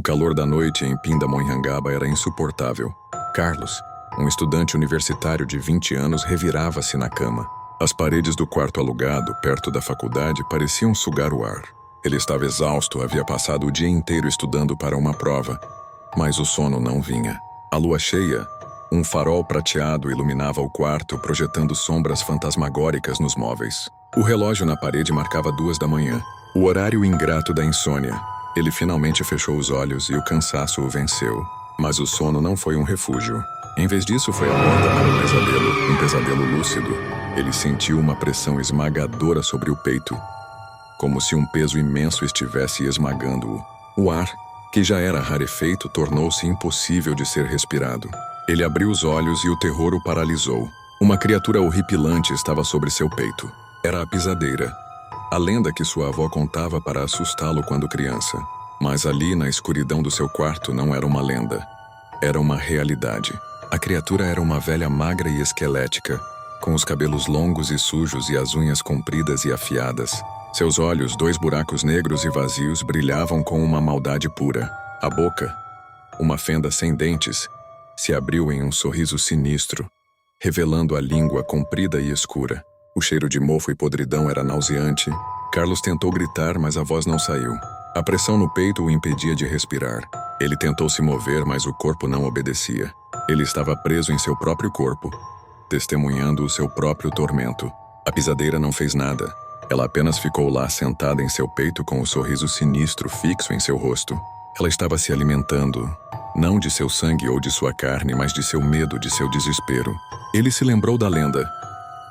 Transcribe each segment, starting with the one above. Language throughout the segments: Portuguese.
calor da noite em Pindamonhangaba era insuportável. Carlos, um estudante universitário de 20 anos, revirava-se na cama. As paredes do quarto alugado, perto da faculdade, pareciam sugar o ar. Ele estava exausto, havia passado o dia inteiro estudando para uma prova, mas o sono não vinha. A lua cheia, um farol prateado, iluminava o quarto, projetando sombras fantasmagóricas nos móveis. O relógio na parede marcava 2 da manhã, o horário ingrato da insônia. Ele finalmente fechou os olhos e o cansaço o venceu. Mas o sono não foi um refúgio. Em vez disso, foi a porta para o pesadelo, um pesadelo lúcido. Ele sentiu uma pressão esmagadora sobre o peito, como se um peso imenso estivesse esmagando-o. O ar, que já era rarefeito, tornou-se impossível de ser respirado. Ele abriu os olhos e o terror o paralisou. Uma criatura horripilante estava sobre seu peito. Era a pisadeira, a lenda que sua avó contava para assustá-lo quando criança. Mas ali, na escuridão do seu quarto, não era uma lenda. Era uma realidade. A criatura era uma velha magra e esquelética, com os cabelos longos e sujos e as unhas compridas e afiadas. Seus olhos, 2 buracos negros e vazios, brilhavam com uma maldade pura. A boca, uma fenda sem dentes, se abriu em um sorriso sinistro, revelando a língua comprida e escura. O cheiro de mofo e podridão era nauseante. Carlos tentou gritar, mas a voz não saiu. A pressão no peito o impedia de respirar. Ele tentou se mover, mas o corpo não obedecia. Ele estava preso em seu próprio corpo, testemunhando o seu próprio tormento. A pisadeira não fez nada. Ela apenas ficou lá sentada em seu peito com o sorriso sinistro fixo em seu rosto. Ela estava se alimentando, não de seu sangue ou de sua carne, mas de seu medo, de seu desespero. Ele se lembrou da lenda.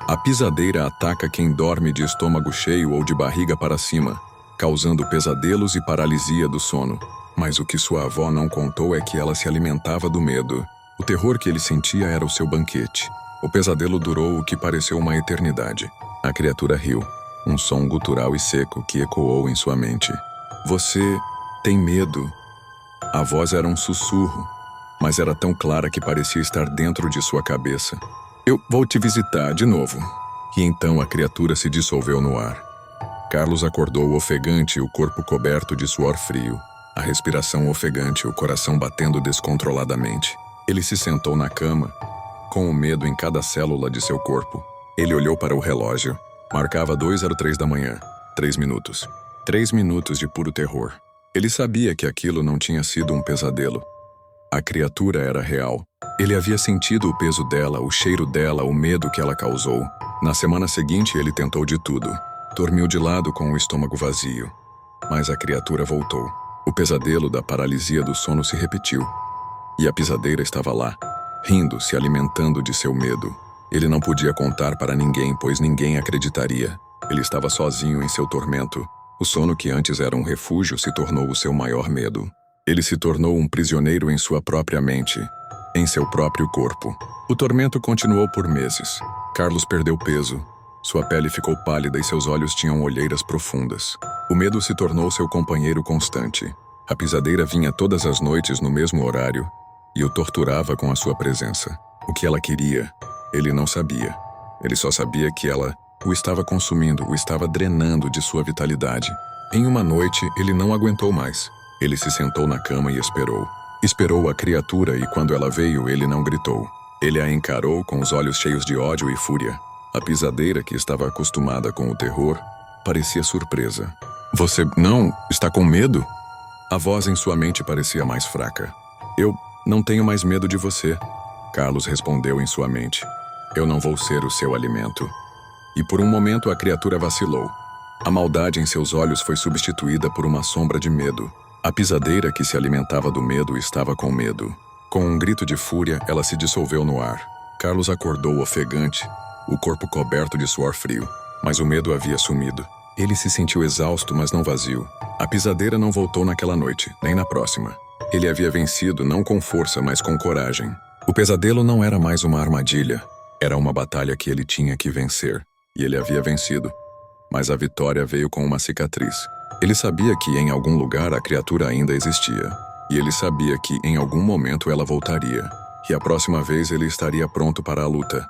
A pisadeira ataca quem dorme de estômago cheio ou de barriga para cima, causando pesadelos e paralisia do sono. Mas o que sua avó não contou é que ela se alimentava do medo. O terror que ele sentia era o seu banquete. O pesadelo durou o que pareceu uma eternidade. A criatura riu, um som gutural e seco que ecoou em sua mente. Você tem medo? A voz era um sussurro, mas era tão clara que parecia estar dentro de sua cabeça. Eu vou te visitar de novo. E então a criatura se dissolveu no ar. Carlos acordou ofegante, o corpo coberto de suor frio. A respiração ofegante, o coração batendo descontroladamente. Ele se sentou na cama, com o medo em cada célula de seu corpo. Ele olhou para o relógio. Marcava 2:03 da manhã. 3 minutos. 3 minutos de puro terror. Ele sabia que aquilo não tinha sido um pesadelo. A criatura era real. Ele havia sentido o peso dela, o cheiro dela, o medo que ela causou. Na semana seguinte, ele tentou de tudo. Dormiu de lado com o estômago vazio. Mas a criatura voltou. O pesadelo da paralisia do sono se repetiu. E a pisadeira estava lá, rindo, se alimentando de seu medo. Ele não podia contar para ninguém, pois ninguém acreditaria. Ele estava sozinho em seu tormento. O sono que antes era um refúgio se tornou o seu maior medo. Ele se tornou um prisioneiro em sua própria mente, em seu próprio corpo. O tormento continuou por meses. Carlos perdeu peso. Sua pele ficou pálida e seus olhos tinham olheiras profundas. O medo se tornou seu companheiro constante. A pisadeira vinha todas as noites no mesmo horário e o torturava com a sua presença. O que ela queria, ele não sabia. Ele só sabia que ela o estava consumindo, o estava drenando de sua vitalidade. Em uma noite, ele não aguentou mais. Ele se sentou na cama e esperou. Esperou a criatura e quando ela veio, ele não gritou. Ele a encarou com os olhos cheios de ódio e fúria. A pisadeira, que estava acostumada com o terror, parecia surpresa. Você não está com medo? A voz em sua mente parecia mais fraca. Eu não tenho mais medo de você, Carlos respondeu em sua mente. Eu não vou ser o seu alimento. E por um momento a criatura vacilou. A maldade em seus olhos foi substituída por uma sombra de medo. A pisadeira que se alimentava do medo estava com medo. Com um grito de fúria, ela se dissolveu no ar. Carlos acordou ofegante, o corpo coberto de suor frio. Mas o medo havia sumido. Ele se sentiu exausto, mas não vazio. A pisadeira não voltou naquela noite, nem na próxima. Ele havia vencido não com força, mas com coragem. O pesadelo não era mais uma armadilha. Era uma batalha que ele tinha que vencer. E ele havia vencido. Mas a vitória veio com uma cicatriz. Ele sabia que em algum lugar a criatura ainda existia. E ele sabia que em algum momento ela voltaria. E a próxima vez ele estaria pronto para a luta.